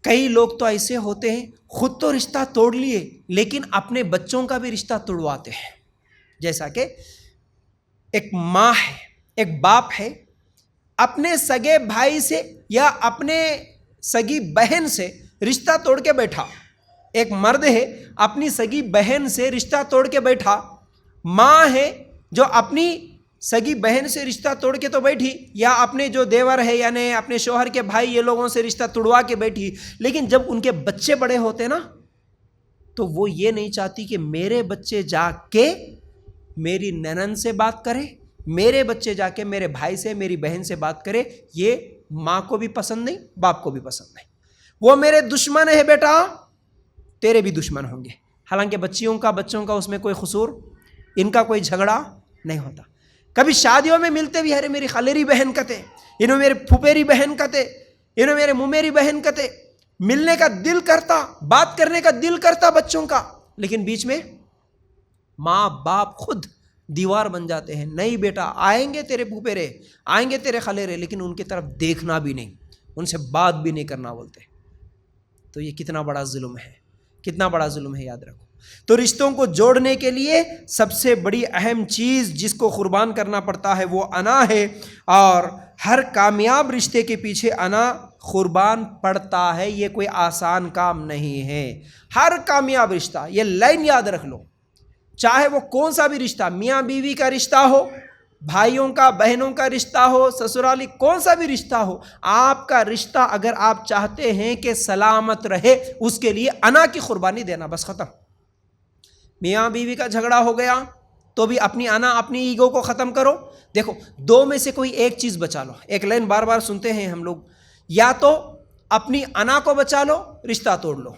کئی لوگ تو ایسے ہوتے ہیں خود تو رشتہ توڑ لیے لیکن اپنے بچوں کا بھی رشتہ توڑواتے ہیں. جیسا کہ ایک ماں ہے، ایک باپ ہے، اپنے سگے بھائی سے یا اپنے سگی بہن سے رشتہ توڑ کے بیٹھا. ایک مرد ہے اپنی سگی بہن سے رشتہ توڑ کے بیٹھا. ماں ہے جو اپنی سگی بہن سے رشتہ توڑ کے تو بیٹھی، یا اپنے جو دیور ہے یعنی اپنے شوہر کے بھائی یہ لوگوں سے رشتہ توڑوا کے بیٹھی. لیکن جب ان کے بچے بڑے ہوتے نا تو وہ یہ نہیں چاہتی کہ میرے بچے جا کے میری ننند سے بات کرے، میرے بچے جا کے میرے بھائی سے میری بہن سے بات کرے. یہ ماں کو بھی پسند نہیں، باپ کو بھی پسند نہیں. وہ میرے دشمن ہے بیٹا، تیرے بھی دشمن ہوں گے. حالانکہ بچوں کا اس میں کوئی قصور، ان کا کوئی جھگڑا نہیں ہوتا. کبھی شادیوں میں ملتے بھی، ارے میری خلیری بہن کتے، انہوں میرے پھوپھیری بہن کتے، انہوں میرے ممیری بہن کتے. ملنے کا دل کرتا، بات کرنے کا دل کرتا بچوں کا، لیکن بیچ میں ماں باپ خود دیوار بن جاتے ہیں. نہیں بیٹا، آئیں گے تیرے پھوپھیرے، آئیں گے تیرے خلیرے، لیکن ان کی طرف دیکھنا بھی نہیں، ان سے بات بھی نہیں کرنا بولتے. تو یہ کتنا بڑا ظلم ہے، کتنا بڑا ظلم ہے، یاد رکھو. تو رشتوں کو جوڑنے کے لیے سب سے بڑی اہم چیز جس کو قربان کرنا پڑتا ہے وہ انا ہے. اور ہر کامیاب رشتے کے پیچھے انا قربان پڑتا ہے. یہ کوئی آسان کام نہیں ہے. ہر کامیاب رشتہ، یہ لائن یاد رکھ لو، چاہے وہ کون سا بھی رشتہ، میاں بیوی کا رشتہ ہو، بھائیوں کا بہنوں کا رشتہ ہو، سسرالی کون سا بھی رشتہ ہو، آپ کا رشتہ اگر آپ چاہتے ہیں کہ سلامت رہے اس کے لیے انا کی قربانی دینا. بس ختم. میاں بیوی کا جھگڑا ہو گیا تو بھی اپنی انا، اپنی ایگو کو ختم کرو. دیکھو، دو میں سے کوئی ایک چیز بچا لو. ایک لائن بار بار سنتے ہیں ہم لوگ، یا تو اپنی انا کو بچا لو، رشتہ توڑ لو،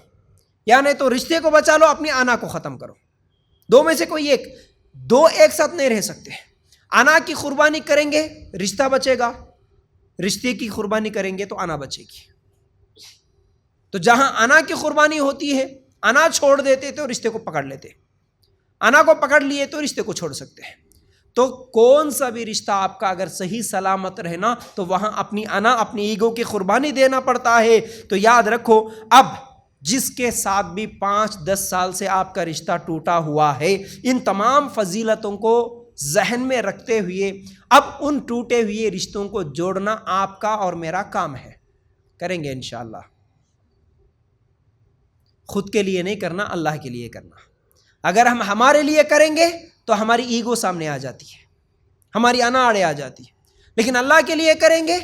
یا نہیں تو رشتے کو بچا لو، اپنی انا کو ختم کرو. دو میں سے کوئی ایک. دو ایک ساتھ نہیں رہ سکتے. انا کی قربانی کریں گے رشتہ بچے گا، رشتے کی قربانی کریں گے تو انا بچے گی. تو جہاں انا کی قربانی ہوتی ہے، انا چھوڑ دیتے تو رشتے کو پکڑ لیتے، انا کو پکڑ لیے تو رشتے کو چھوڑ سکتے ہیں. تو کون سا بھی رشتہ آپ کا اگر صحیح سلامت رہنا تو وہاں اپنی انا، اپنی ایگو کی قربانی دینا پڑتا ہے. تو یاد رکھو، اب جس کے ساتھ بھی 5-10 سال سے آپ کا رشتہ ٹوٹا ہوا ہے، ان تمام فضیلتوں کو ذہن میں رکھتے ہوئے اب ان ٹوٹے ہوئے رشتوں کو جوڑنا آپ کا اور میرا کام ہے. کریں گے انشاءاللہ. خود کے لیے نہیں کرنا، اللہ کے لیے کرنا. اگر ہم ہمارے لیے کریں گے تو ہماری ایگو سامنے آ جاتی ہے، ہماری انا آڑے آ جاتی ہے. لیکن اللہ کے لیے کریں گے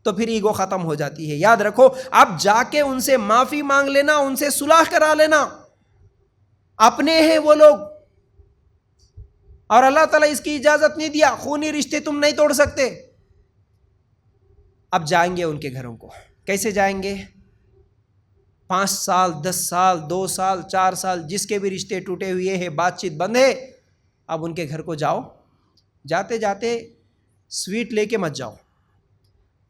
تو پھر ایگو ختم ہو جاتی ہے. یاد رکھو، اب جا کے ان سے معافی مانگ لینا، ان سے صلح کرا لینا. اپنے ہیں وہ لوگ، اور اللہ تعالیٰ اس کی اجازت نہیں دیا. خونی رشتے تم نہیں توڑ سکتے. اب جائیں گے ان کے گھروں کو. کیسے جائیں گے؟ 5 سال 10 سال 2 سال 4 سال جس کے بھی رشتے ٹوٹے ہوئے ہیں، بات چیت بند ہے، اب ان کے گھر کو جاؤ. جاتے جاتے سویٹ لے کے مت جاؤ.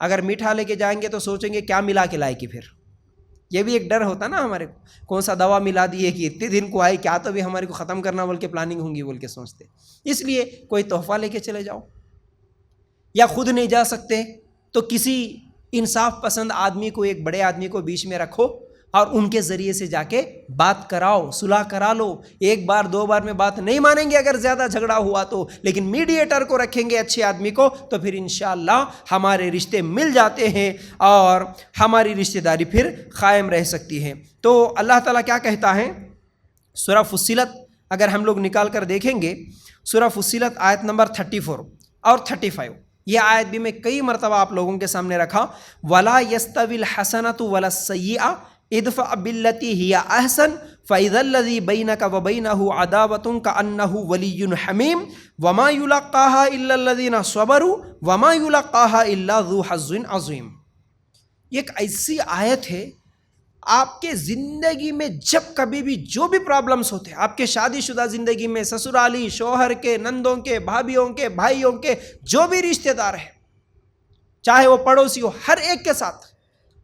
اگر میٹھا لے کے جائیں گے تو سوچیں گے کیا ملا کے لائے کہ پھر. یہ بھی ایک ڈر ہوتا نا ہمارے کو، کون سا دوا ملا دیے کہ اتنے دن کو آئی، کیا تو بھی ہمارے کو ختم کرنا بول کے پلاننگ ہوں گی بول کے سوچتے. اس لیے کوئی تحفہ لے کے چلے جاؤ، یا خود نہیں جا سکتے تو کسی انصاف پسند آدمی کو، ایک بڑے آدمی کو بیچ میں رکھو اور ان کے ذریعے سے جا کے بات کراؤ، صلح کرا لو. 1 بار 2 بار میں بات نہیں مانیں گے اگر زیادہ جھگڑا ہوا تو، لیکن میڈیٹر کو رکھیں گے، اچھے آدمی کو، تو پھر انشاءاللہ ہمارے رشتے مل جاتے ہیں اور ہماری رشتہ داری پھر قائم رہ سکتی ہے. تو اللہ تعالیٰ کیا کہتا ہے؟ سورہ فصلت اگر ہم لوگ نکال کر دیکھیں گے، سورہ فصلت آیت نمبر 34 اور 35، یہ آیت بھی میں کئی مرتبہ آپ لوگوں کے سامنے رکھا. وَلَا يَسْتَوِي الْحَسَنَةُ وَلَا السَّيِّئَةُ ادفع بالتي هي احسن فاذا الذي بينك وبينه عداوة كأنه ولي حميم وما يلقاها الا الذين صبروا وما يلقاها الا ذو حظ عظيم. یہ ایک ایسی آیت ہے، آپ کے زندگی میں جب کبھی بھی جو بھی پرابلمز ہوتے ہیں، آپ کے شادی شدہ زندگی میں، سسرالی، شوہر کے، نندوں کے، بھابھیوں کے، بھائیوں کے، جو بھی رشتہ دار ہیں، چاہے وہ پڑوسی ہو، ہر ایک کے ساتھ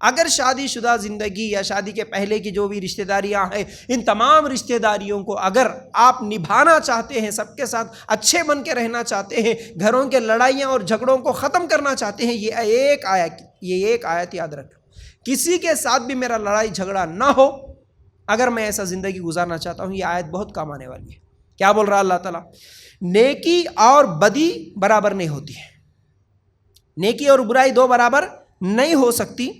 اگر شادی شدہ زندگی یا شادی کے پہلے کی جو بھی رشتہ داریاں ہیں، ان تمام رشتہ داریوں کو اگر آپ نبھانا چاہتے ہیں، سب کے ساتھ اچھے بن کے رہنا چاہتے ہیں، گھروں کے لڑائیاں اور جھگڑوں کو ختم کرنا چاہتے ہیں، یہ ایک آیت یاد رکھو کسی کے ساتھ بھی میرا لڑائی جھگڑا نہ ہو اگر میں ایسا زندگی گزارنا چاہتا ہوں. یہ آیت بہت کام آنے والی ہے. کیا بول رہا اللہ تعالیٰ؟ نیکی اور بدی برابر نہیں ہوتی ہے. نیکی اور برائی دو برابر نہیں ہو سکتی.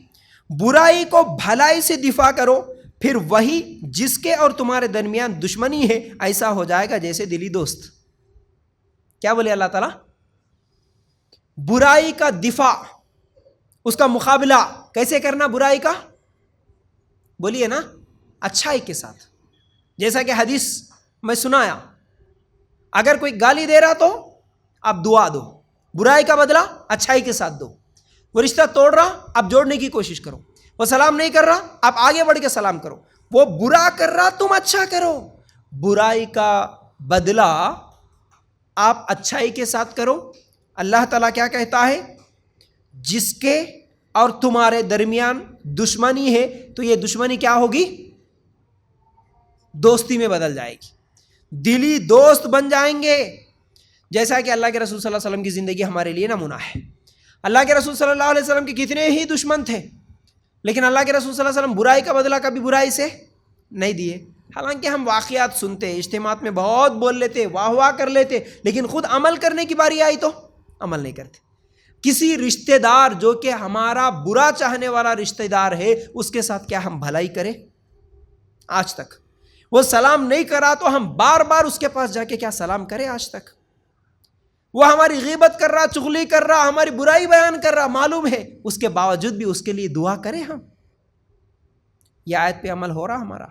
برائی کو بھلائی سے دفاع کرو, پھر وہی جس کے اور تمہارے درمیان دشمنی ہے ایسا ہو جائے گا جیسے دلی دوست. کیا بولے اللہ تعالیٰ؟ برائی کا دفاع, اس کا مقابلہ کیسے کرنا برائی کا؟ بولیے نا, اچھائی کے ساتھ. جیسا کہ حدیث میں سنایا, اگر کوئی گالی دے رہا تو آپ دعا دو, برائی کا بدلہ اچھائی کے ساتھ دو. وہ رشتہ توڑ رہا, آپ جوڑنے کی کوشش کرو. وہ سلام نہیں کر رہا, آپ آگے بڑھ کے سلام کرو. وہ برا کر رہا, تم اچھا کرو. برائی کا بدلہ آپ اچھائی کے ساتھ کرو. اللہ تعالیٰ کیا کہتا ہے؟ جس کے اور تمہارے درمیان دشمنی ہے تو یہ دشمنی کیا ہوگی؟ دوستی میں بدل جائے گی, دلی دوست بن جائیں گے. جیسا کہ اللہ کے رسول صلی اللہ علیہ وسلم کی زندگی ہمارے لیے نمونہ ہے. اللہ کے رسول صلی اللہ علیہ وسلم کے کتنے ہی دشمن تھے, لیکن اللہ کے رسول صلی اللہ علیہ وسلم برائی کا بدلہ کبھی برائی سے نہیں دیے. حالانکہ ہم واقعات سنتے, اجتماعات میں بہت بول لیتے, واہ واہ کر لیتے, لیکن خود عمل کرنے کی باری آئی تو عمل نہیں کرتے. کسی رشتہ دار جو کہ ہمارا برا چاہنے والا رشتہ دار ہے, اس کے ساتھ کیا ہم بھلائی کریں؟ آج تک وہ سلام نہیں کرا تو ہم بار بار اس کے پاس جا کے کیا سلام کریں؟ آج تک وہ ہماری غیبت کر رہا, چغلی کر رہا, ہماری برائی بیان کر رہا, معلوم ہے, اس کے باوجود بھی اس کے لیے دعا کریں ہم؟ یہ آیت پہ عمل ہو رہا ہمارا؟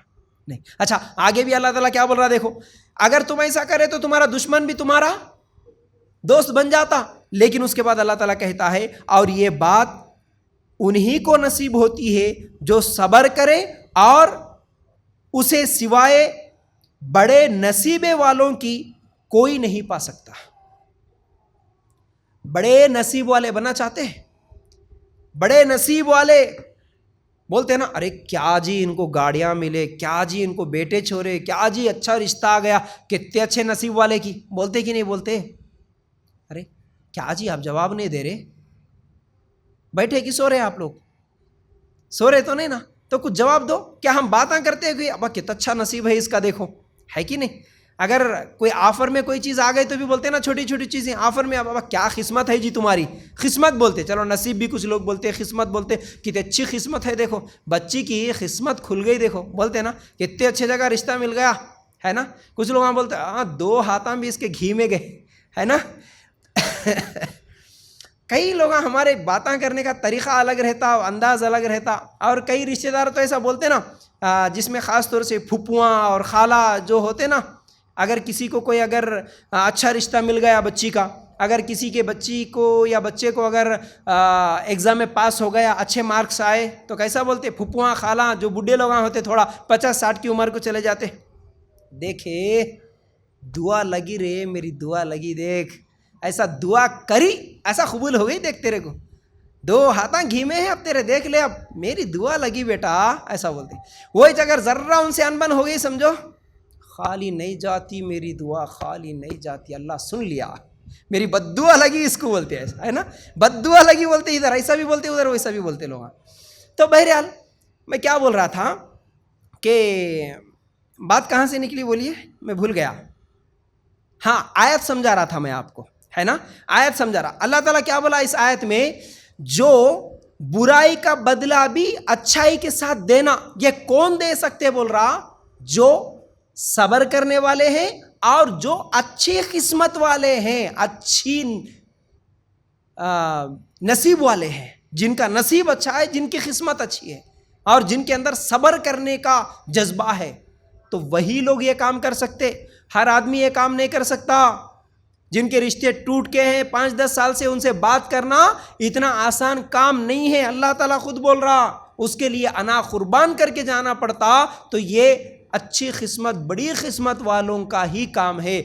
نہیں. اچھا, آگے بھی اللہ تعالیٰ کیا بول رہا دیکھو, اگر تم ایسا کرے تو تمہارا دشمن بھی تمہارا دوست بن جاتا. لیکن اس کے بعد اللہ تعالیٰ کہتا ہے اور یہ بات انہی کو نصیب ہوتی ہے جو صبر کرے, اور اسے سوائے بڑے نصیبے والوں کی کوئی نہیں پا سکتا. بڑے نصیب والے بننا چاہتے ہیں؟ بڑے نصیب والے بولتے ہیں نا, ارے کیا جی ان کو گاڑیاں ملے, کیا جی ان کو بیٹے چھوڑے, کیا جی اچھا رشتہ آ گیا, کتنے اچھے نصیب والے کی. بولتے کہ نہیں بولتے؟ ارے کیا جی آپ جواب نہیں دے رہے, بیٹھے کہ سو رہے آپ لوگ؟ سو رہے تو نہیں نا, تو کچھ جواب دو. کیا ہم باتیں کرتے ہیں کہ ابا کتنا اچھا نصیب ہے اس کا, دیکھو ہے کہ نہیں؟ اگر کوئی آفر میں کوئی چیز آ گئی تو بھی بولتے ہیں نا, چھوٹی چھوٹی چیزیں آفر میں, ابا کیا قسمت ہے جی تمہاری. قسمت بولتے, چلو نصیب بھی کچھ لوگ بولتے, قسمت بولتے, کتنی اچھی قسمت ہے, دیکھو بچی کی قسمت کھل گئی, دیکھو بولتے نا کتنے اچھے جگہ رشتہ مل گیا ہے نا. کچھ لوگ وہاں بولتے ہاں 2 ہاتھاں بھی اس کے گھی میں گئے ہے نا. کئی لوگ ہمارے باتیں کرنے کا طریقہ الگ رہتا, انداز الگ رہتا, اور کئی رشتہ دار تو ایسا بولتے نا, جس میں خاص طور سے پھپھواں اور خالہ جو ہوتے نا, اگر کسی کو کوئی اگر اچھا رشتہ مل گیا بچی کا, اگر کسی کے بچی کو یا بچے کو اگر ایگزام میں پاس ہو گیا, اچھے مارکس آئے, تو کیسا بولتے؟ پھپھواں خالہ جو بڈھے لوگ ہوتے, تھوڑا 50-60 کی عمر کو چلے جاتے, دیکھے دعا لگی رے, میری دعا لگی, دیکھ ایسا دعا کری, ایسا قبول ہو گئی, دیکھ تیرے کو 2 ہاتھاں گھی میں ہے, اب تیرے دیکھ لے, اب میری دعا لگی بیٹا, ایسا بولتے. وہی اگر ذرہ ان سے انبن ہو گئی, سمجھو خالی نہیں جاتی میری دعا, خالی نہیں جاتی, اللہ سن لیا, میری بد دعا لگی, اس کو بولتے ایسا ہے نا, بد دعا لگی بولتے, ادھر ایسا بھی بولتے, ادھر ویسا بھی بولتے لوگ. تو بہرحال میں کیا بول رہا تھا کہ بات کہاں سے نکلی بولیے, میں بھول گیا. ہاں, آیت سمجھا رہا تھا میں آپ کو, ہے نا, آیت سمجھا رہا. اللہ تعالیٰ کیا بولا اس آیت میں, جو برائی کا بدلہ بھی اچھائی کے ساتھ دینا, یہ کون دے سکتے بول رہا؟ جو صبر کرنے والے ہیں اور جو اچھی قسمت والے ہیں, اچھی نصیب والے ہیں, جن کا نصیب اچھا ہے, جن کی قسمت اچھی ہے, اور جن کے اندر صبر کرنے کا جذبہ ہے, تو وہی لوگ یہ کام کر سکتے. ہر آدمی یہ کام نہیں کر سکتا. جن کے رشتے ٹوٹ کے ہیں 5-10 سال سے, ان سے بات کرنا اتنا آسان کام نہیں ہے. اللہ تعالیٰ خود بول رہا, اس کے لیے انا قربان کر کے جانا پڑتا. تو یہ اچھی قسمت, بڑی قسمت والوں کا ہی کام ہے.